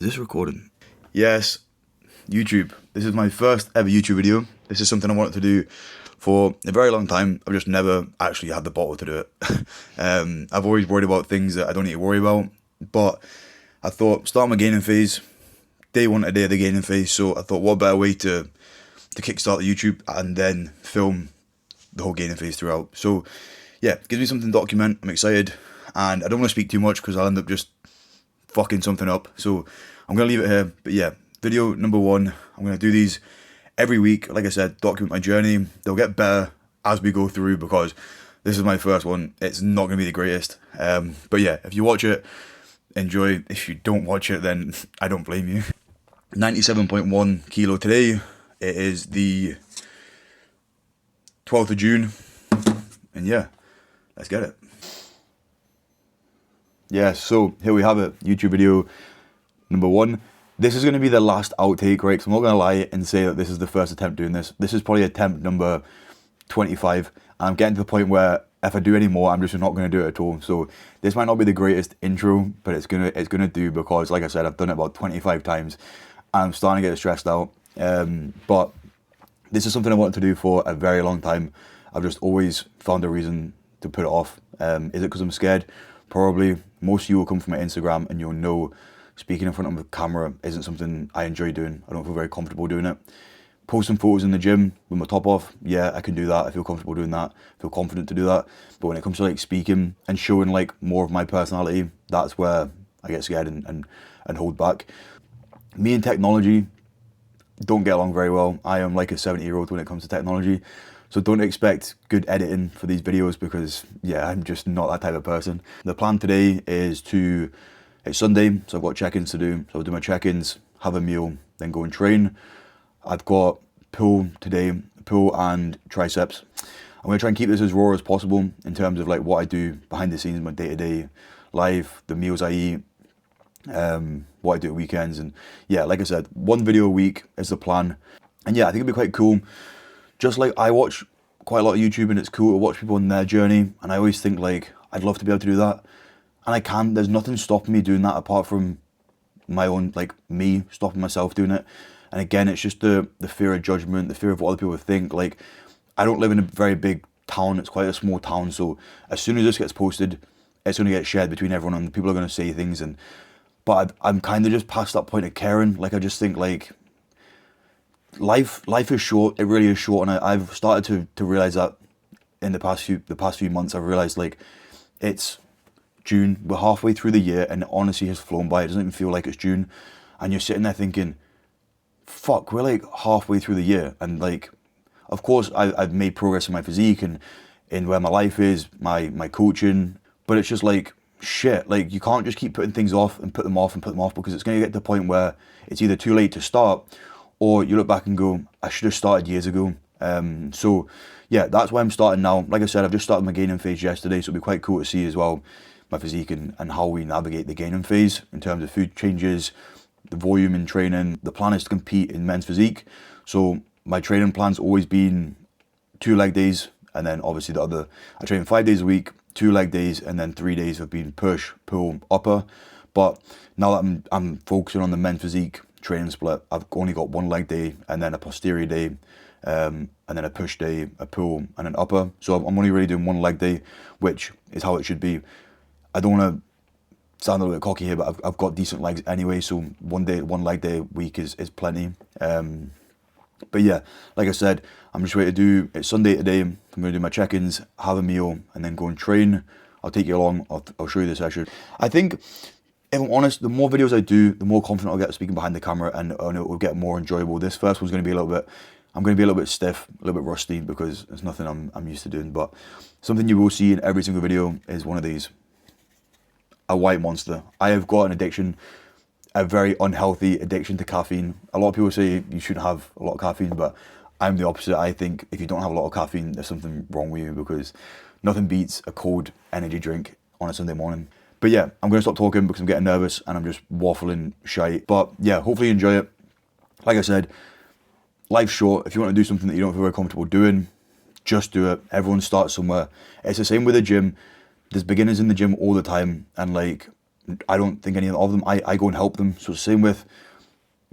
Is this recording? Yes, YouTube. This is my first ever YouTube video. This is something I wanted to do for a very long time. I've just never actually had the bottle to do it. I've always worried about things that I don't need to worry about. But I thought, start my gaining phase. Day one today of the gaining phase. So I thought, what better way to kickstart the YouTube and then film the whole gaining phase throughout. So yeah, gives me something to document. I'm excited. And I don't want to speak too much because I'll end up just fucking something up. So I'm going to leave it here. But yeah, video number one. I'm going to do these every week. Like I said, document my journey. They'll get better as we go through because this is my first one. It's not going to be the greatest. But yeah, if you watch it, enjoy. If you don't watch it, then I don't blame you. 97.1 kilo today. It is the 12th of June. And yeah, let's get it. Yeah, so here we have it. YouTube video number one. This is going to be the last outtake, right? So I'm not going to lie and say that this is the first attempt doing this. This is probably attempt number 25. And I'm getting to the point where if I do any more, I'm just not going to do it at all. So this might not be the greatest intro, but it's gonna do because, like I said, I've done it about 25 times. And I'm starting to get stressed out. But this is something I wanted to do for a very long time. I've just always found a reason to put it off. Is it because I'm scared? Probably. Most of you will come from my Instagram and you'll know speaking in front of a camera isn't something I enjoy doing. I don't feel very comfortable doing it. Posting photos in the gym with my top off, yeah, I can do that. I feel comfortable doing that. I feel confident to do that. But when it comes to like speaking and showing like more of my personality, that's where I get scared and hold back. Me and technology don't get along very well. I am like a 70-year-old when it comes to technology. So don't expect good editing for these videos because, yeah, I'm just not that type of person. The plan today is it's Sunday, so I've got check-ins to do. So I'll do my check-ins, have a meal, then go and train. I've got pull today, pull and triceps. I'm going to try and keep this as raw as possible in terms of like what I do behind the scenes, my day-to-day life, the meals I eat, what I do at weekends. And yeah, like I said, one video a week is the plan. And yeah, I think it'd be quite cool. Just like I watch quite a lot of YouTube and it's cool to watch people on their journey. And I always think like, I'd love to be able to do that. And I can, there's nothing stopping me doing that apart from my own, like me stopping myself doing it. And again, it's just the fear of judgment, the fear of what other people think. Like, I don't live in a very big town. It's quite a small town. So as soon as this gets posted, it's going to get shared between everyone and people are going to say things. But I'm kind of just past that point of caring. Like, I just think like, life is short. It really is short, and I've started to realize that in the past few months. I've realized like it's June. We're halfway through the year, and it honestly has flown by. It doesn't even feel like it's June, and you're sitting there thinking, "Fuck, we're like halfway through the year." And like, of course, I've made progress in my physique and in where my life is, my coaching, but it's just like shit. Like, you can't just keep putting things off and put them off and put them off because it's going to get to the point where it's either too late to start. Or you look back and go, I should have started years ago. So yeah, that's why I'm starting now. Like I said, I've just started my gaining phase yesterday, so it'll be quite cool to see as well my physique and how we navigate the gaining phase in terms of food changes, the volume in training. The plan is to compete in men's physique. So my training plan's always been 2 leg days, and then obviously I train 5 days a week, 2 leg days, and then 3 days have been push, pull, upper. But now that I'm focusing on the men's physique training split, I've only got 1 leg day and then a posterior day, and then a push day, a pull, and an upper. So I'm only really doing 1 leg day, which is how it should be. I don't want to sound a little bit cocky here, but I've got decent legs anyway, so 1 leg day a week is plenty. But yeah, like I said, I'm just ready to do, it's Sunday today, I'm going to do my check-ins, have a meal, and then go and train. I'll take you along, I'll show you the session. I think, if I'm honest, the more videos I do, the more confident I'll get speaking behind the camera, and it will get more enjoyable. This first one's going to be I'm going to be a little bit stiff, a little bit rusty, because it's nothing I'm used to doing. But something you will see in every single video is one of these, a white monster. I have got an addiction, a very unhealthy addiction to caffeine. A lot of people say you shouldn't have a lot of caffeine, but I'm the opposite. I think if you don't have a lot of caffeine, there's something wrong with you, because nothing beats a cold energy drink on a Sunday morning. But yeah, I'm going to stop talking because I'm getting nervous and I'm just waffling shite. But yeah, hopefully you enjoy it. Like I said, life's short. If you want to do something that you don't feel very comfortable doing, just do it. Everyone starts somewhere. It's the same with the gym. There's beginners in the gym all the time. And like, I don't think any of them, I go and help them. So same with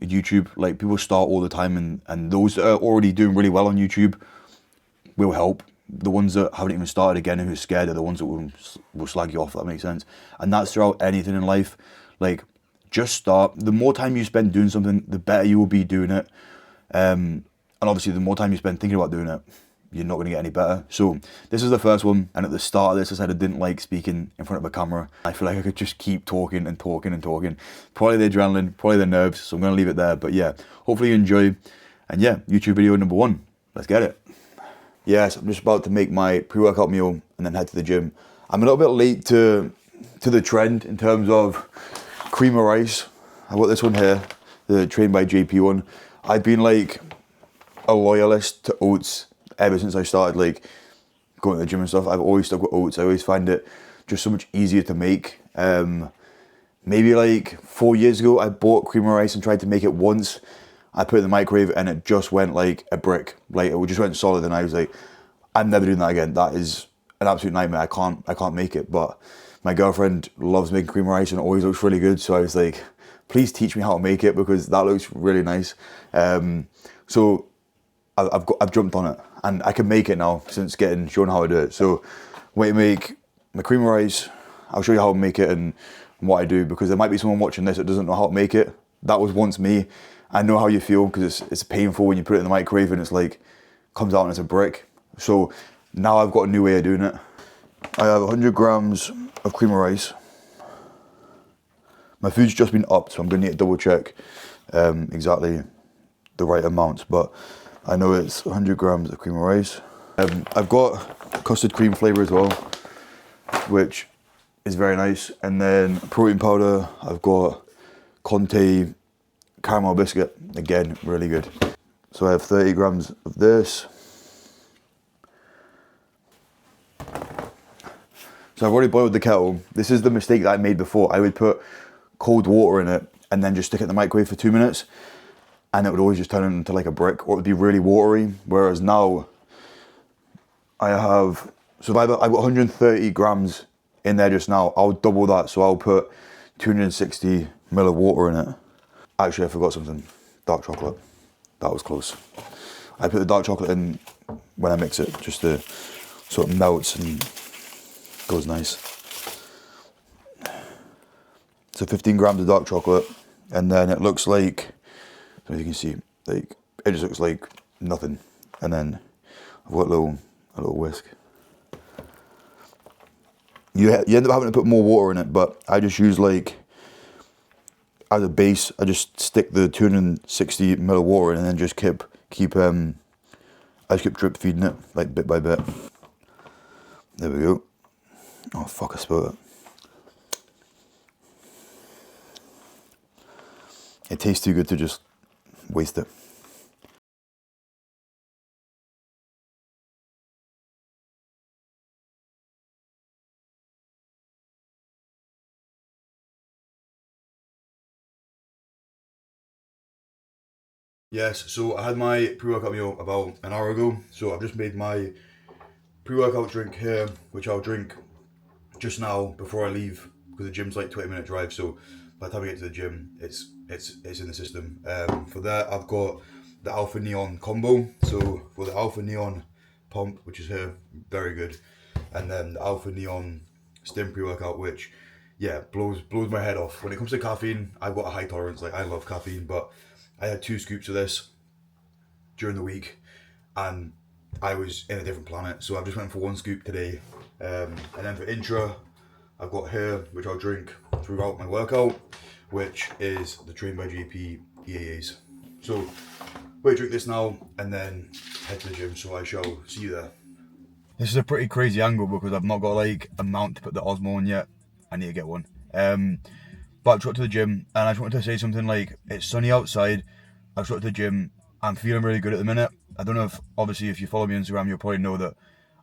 YouTube, like people start all the time, and those that are already doing really well on YouTube will help. The ones that haven't even started again and who are scared are the ones that will slag you off, if that makes sense. And that's throughout anything in life. Like, just start. The more time you spend doing something, the better you will be doing it. And obviously, the more time you spend thinking about doing it, you're not going to get any better. So this is the first one, and at the start of this I said I didn't like speaking in front of a camera. I feel like I could just keep talking and talking and talking. Probably the adrenaline, probably the nerves, so I'm going to leave it there. But yeah, hopefully you enjoy. And yeah, YouTube video number 1. Let's get it. Yes, I'm just about to make my pre-workout meal and then head to the gym. I'm a little bit late to the trend in terms of cream of rice. I've got this one here, the Trained by JP one. I've been like a loyalist to oats ever since I started like going to the gym and stuff. I've always stuck with oats. I always find it just so much easier to make. Maybe like 4 years ago, I bought cream of rice and tried to make it once. I put it in the microwave and it just went like a brick. Like it just went solid, and I was like, I'm never doing that again. That is an absolute nightmare. I can't make it. But my girlfriend loves making cream of rice and it always looks really good. So I was like, please teach me how to make it because that looks really nice. So I've jumped on it and I can make it now since getting shown how to do it. So way to make my cream of rice. I'll show you how to make it and what I do, because there might be someone watching this that doesn't know how to make it. That was once me. I know how you feel because it's painful when you put it in the microwave and it's like comes out and it's a brick. So now I've got a new way of doing it. I have 100 grams of cream of rice. My food's just been upped, so I'm going to need to double check exactly the right amounts, but I know it's 100 grams of cream of rice. I've got custard cream flavour as well, which is very nice. And then protein powder, I've got Conte caramel biscuit, again, really good. So I have 30 grams of this. So I've already boiled the kettle. This is the mistake that I made before. I would put cold water in it and then just stick it in the microwave for 2 minutes, and it would always just turn into like a brick, or it would be really watery. Whereas now I have, so I've got 130 grams in there just now. I'll double that, so I'll put 260 ml of water in it. Actually, I forgot something. Dark chocolate. That was close. I put the dark chocolate in when I mix it, just to so it melts and goes nice. So 15 grams of dark chocolate, and then it looks like, as you can see, like it just looks like nothing. And then I've got a little whisk. You end up having to put more water in it, but I just use like, as a base, I just stick the 260 ml of water in and then just keep drip feeding it like bit by bit. There we go. Oh fuck, I spilled it. It tastes too good to just waste it. Yes, so I had my pre-workout meal about an hour ago. So I've just made my pre-workout drink here, which I'll drink just now before I leave, because the gym's like 20-minute drive. So by the time I get to the gym, it's in the system. For that, I've got the Alpha Neon combo. So for the Alpha Neon pump, which is here, very good, and then the Alpha Neon stim pre-workout, which yeah blows my head off. When it comes to caffeine, I've got a high tolerance. Like I love caffeine, but I had 2 scoops of this during the week, and I was in a different planet. So I've just went for 1 scoop today, and then for intra, I've got here, which I'll drink throughout my workout, which is the Trained by JP EAAs. So we'll drink this now and then head to the gym. So I shall see you there. This is a pretty crazy angle because I've not got like a mount to put the Osmo on yet. I need to get one. But I just got to the gym and I just wanted to say something like, it's sunny outside. I just got to the gym. I'm feeling really good at the minute. I don't know if, obviously, if you follow me on Instagram, you'll probably know that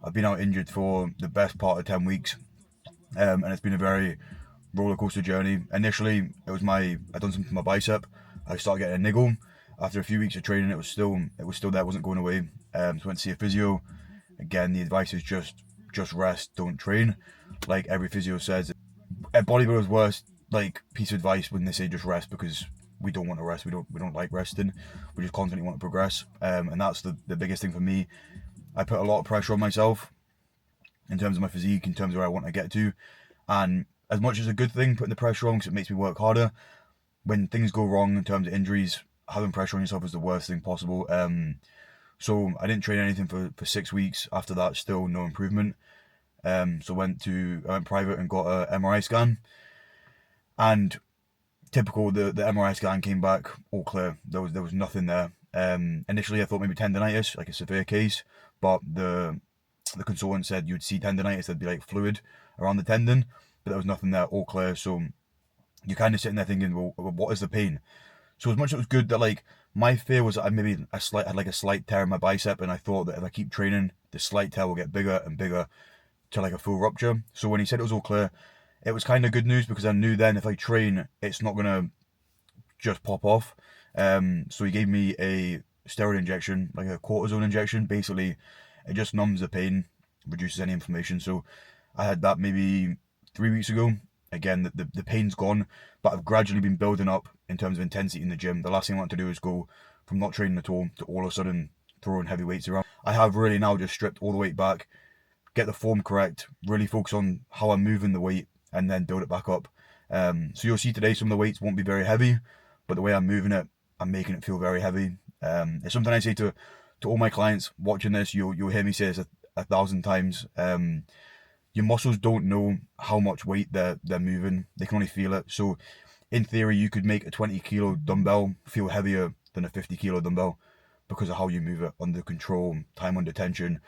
I've been out injured for the best part of 10 weeks. And it's been a very roller coaster journey. Initially, I done something to my bicep. I started getting a niggle. After a few weeks of training, it was still there, it wasn't going away. So I went to see a physio. Again, the advice is just rest, don't train. Like every physio says, bodybuilders' like piece of advice when they say just rest, because we don't want to rest. We don't like resting. We just constantly want to progress. And that's the biggest thing for me. I put a lot of pressure on myself in terms of my physique, in terms of where I want to get to. And as much as a good thing, putting the pressure on because it makes me work harder, when things go wrong in terms of injuries, having pressure on yourself is the worst thing possible. So I didn't train anything for 6 weeks. After that, still no improvement. So I went private and got a MRI scan. And typical, the MRI scan came back all clear. There was nothing there. Initially, I thought maybe tendonitis, like a severe case, but the consultant said you'd see tendonitis. There'd be like fluid around the tendon, but there was nothing there, all clear. So you're kind of sitting there thinking, well, what is the pain? So as much as it was good that like my fear was that I maybe had like a slight tear in my bicep, and I thought that if I keep training, the slight tear will get bigger and bigger to like a full rupture. So when he said it was all clear, it was kind of good news, because I knew then if I train, it's not gonna just pop off. So he gave me a steroid injection, like a cortisone injection. Basically, it just numbs the pain, reduces any inflammation. So I had that maybe 3 weeks ago. Again, the pain's gone, but I've gradually been building up in terms of intensity in the gym. The last thing I want to do is go from not training at all to all of a sudden throwing heavy weights around. I have really now just stripped all the weight back, get the form correct, really focus on how I'm moving the weight, and then build it back up. So you'll see today some of the weights won't be very heavy, but the way I'm moving it, I'm making it feel very heavy. It's something I say to all my clients watching this. You'll hear me say this 1,000 times. Your muscles don't know how much weight they're moving. They can only feel it. So in theory, you could make a 20 kilo dumbbell feel heavier than a 50 kilo dumbbell because of how you move it, under control, time under tension.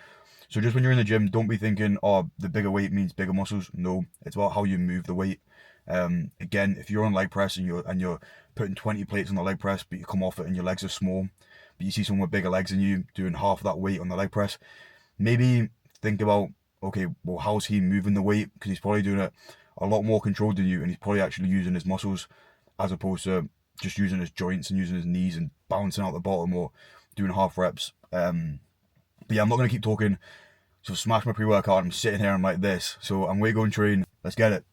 So just when you're in the gym, don't be thinking, oh, the bigger weight means bigger muscles. No, it's about how you move the weight. Again, if you're on leg press and you're putting 20 plates on the leg press, but you come off it and your legs are small, but you see someone with bigger legs than you doing half that weight on the leg press, maybe think about, okay, well, how's he moving the weight? Because he's probably doing it a lot more controlled than you, and he's probably actually using his muscles as opposed to just using his joints and using his knees and bouncing out the bottom or doing half reps. But yeah, I'm not going to keep talking. So smash my pre-workout. I'm sitting here, I'm like this. So I'm going to go and train. Let's get it.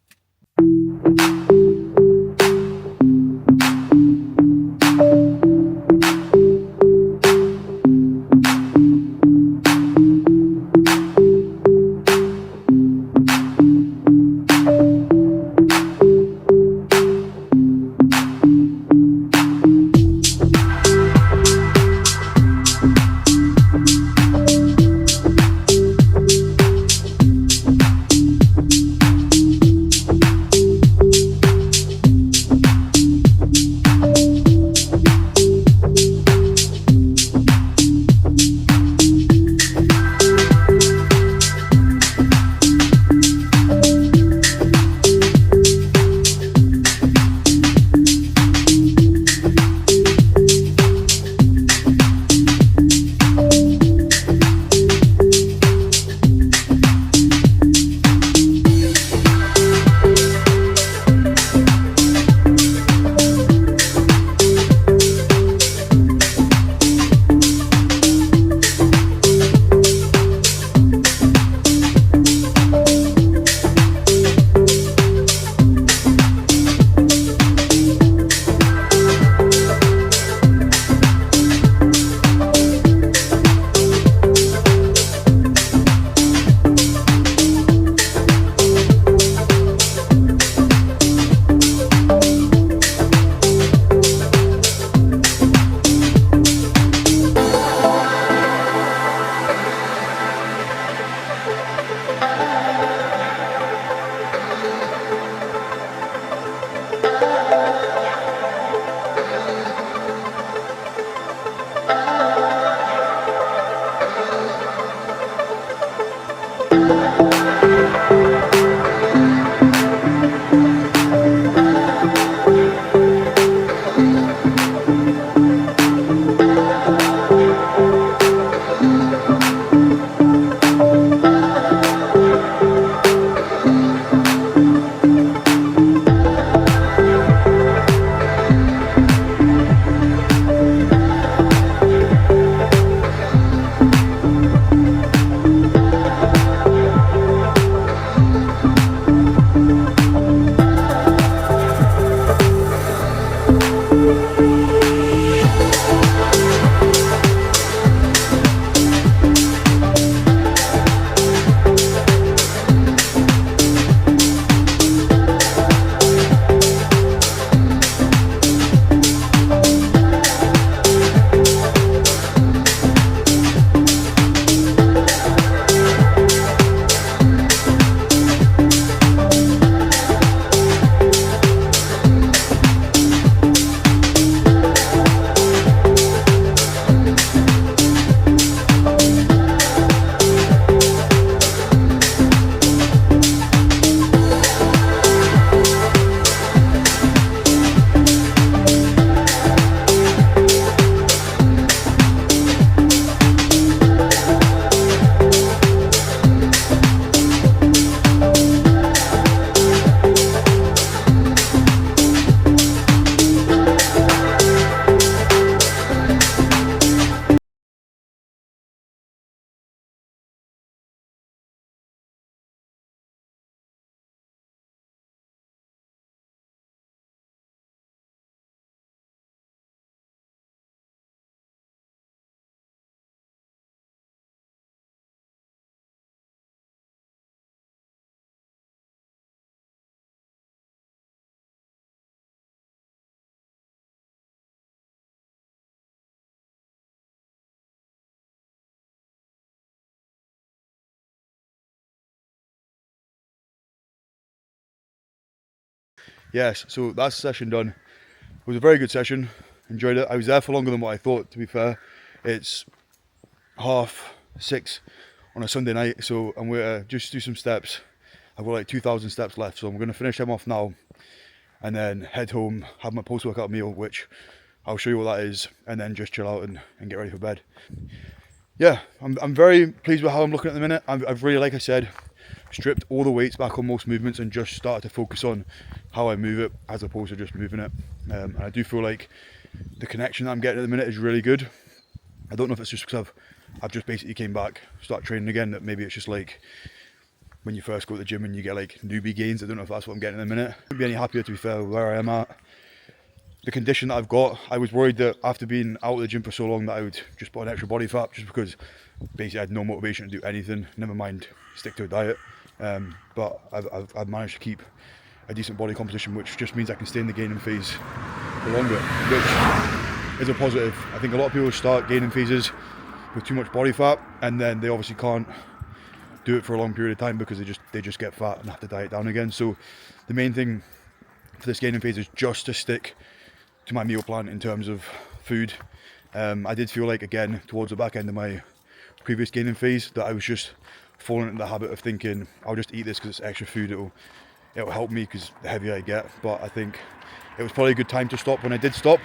yes, so that's the session done. It was a very good session. Enjoyed it. I was there for longer than what I thought, to be fair. It's 6:30 on a Sunday night, so I'm going to just do some steps. I've got like 2,000 steps left, so I'm going to finish them off now and then head home, have my post-workout meal, which I'll show you what that is, and then just chill out and get ready for bed. Yeah, I'm very pleased with how I'm looking at the minute. I've really, like I said, stripped all the weights back on most movements and just started to focus on how I move it as opposed to just moving it. And I do feel like the connection that I'm getting at the minute is really good. I don't know if it's just because I've just basically came back, start training again, that maybe it's just like when you first go to the gym and you get like newbie gains. I don't know if that's what I'm getting in a minute. I couldn't be any happier, to be fair, with where I am at. The condition that I've got, I was worried that after being out of the gym for so long that I would just put on extra body fat, just because basically I had no motivation to do anything, never mind stick to a diet. But I've managed to keep a decent body composition, which just means I can stay in the gaining phase for longer, which is a positive. I think a lot of people start gaining phases with too much body fat, and then they obviously can't do it for a long period of time because they just get fat and have to diet down again. So the main thing for this gaining phase is just to stick to my meal plan in terms of food. I did feel like, again, towards the back end of my previous gaining phase, that I was just falling into the habit of thinking I'll just eat this because it's extra food, it'll help me because the heavier I get. But I think it was probably a good time to stop when I did stop,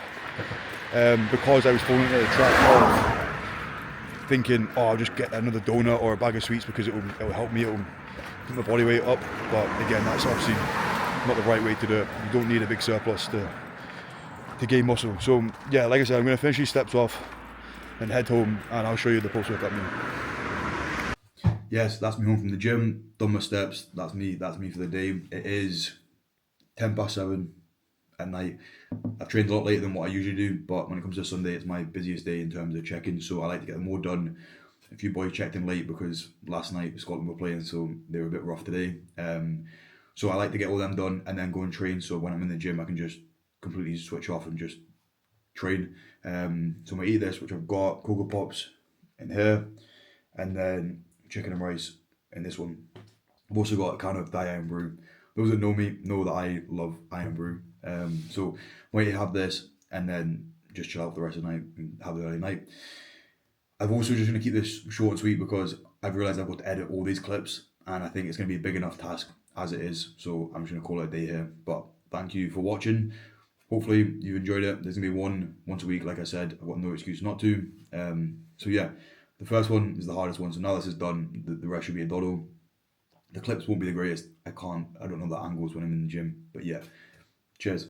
because I was falling into the trap of thinking, oh, I'll just get another donut or a bag of sweets because it'll help me, it'll put my body weight up. But again, that's obviously not the right way to do it. You don't need a big surplus to gain muscle. So yeah, like I said, I'm going to finish these steps off and head home, and I'll show you the post-workout meal. Yes, that's me home from the gym, done my steps, that's me for the day. It is 7:10 at night. I've trained a lot later than what I usually do, but when it comes to Sunday, it's my busiest day in terms of check-ins, so I like to get them more done. A few boys checked in late because last night Scotland were playing, so they were a bit rough today. So I like to get all them done and then go and train, so when I'm in the gym I can just completely switch off and just train. So I'm gonna eat this, which I've got Cocoa Pops in here, and then chicken and rice in this one. I've also got a can of Thai Iron Brew. Those that know me know that I love Iron Brew. So I'm going to have this and then just chill out for the rest of the night and have the early night. I've also just going to keep this short and sweet because I've realised I've got to edit all these clips, and I think it's going to be a big enough task as it is. So I'm just going to call it a day here. But thank you for watching. Hopefully you've enjoyed it. There's going to be one once a week, like I said. I've got no excuse not to. So yeah, the first one is the hardest one. So now this is done, the rest should be a doddle. The clips won't be the greatest. I don't know the angles when I'm in the gym. But yeah, cheers.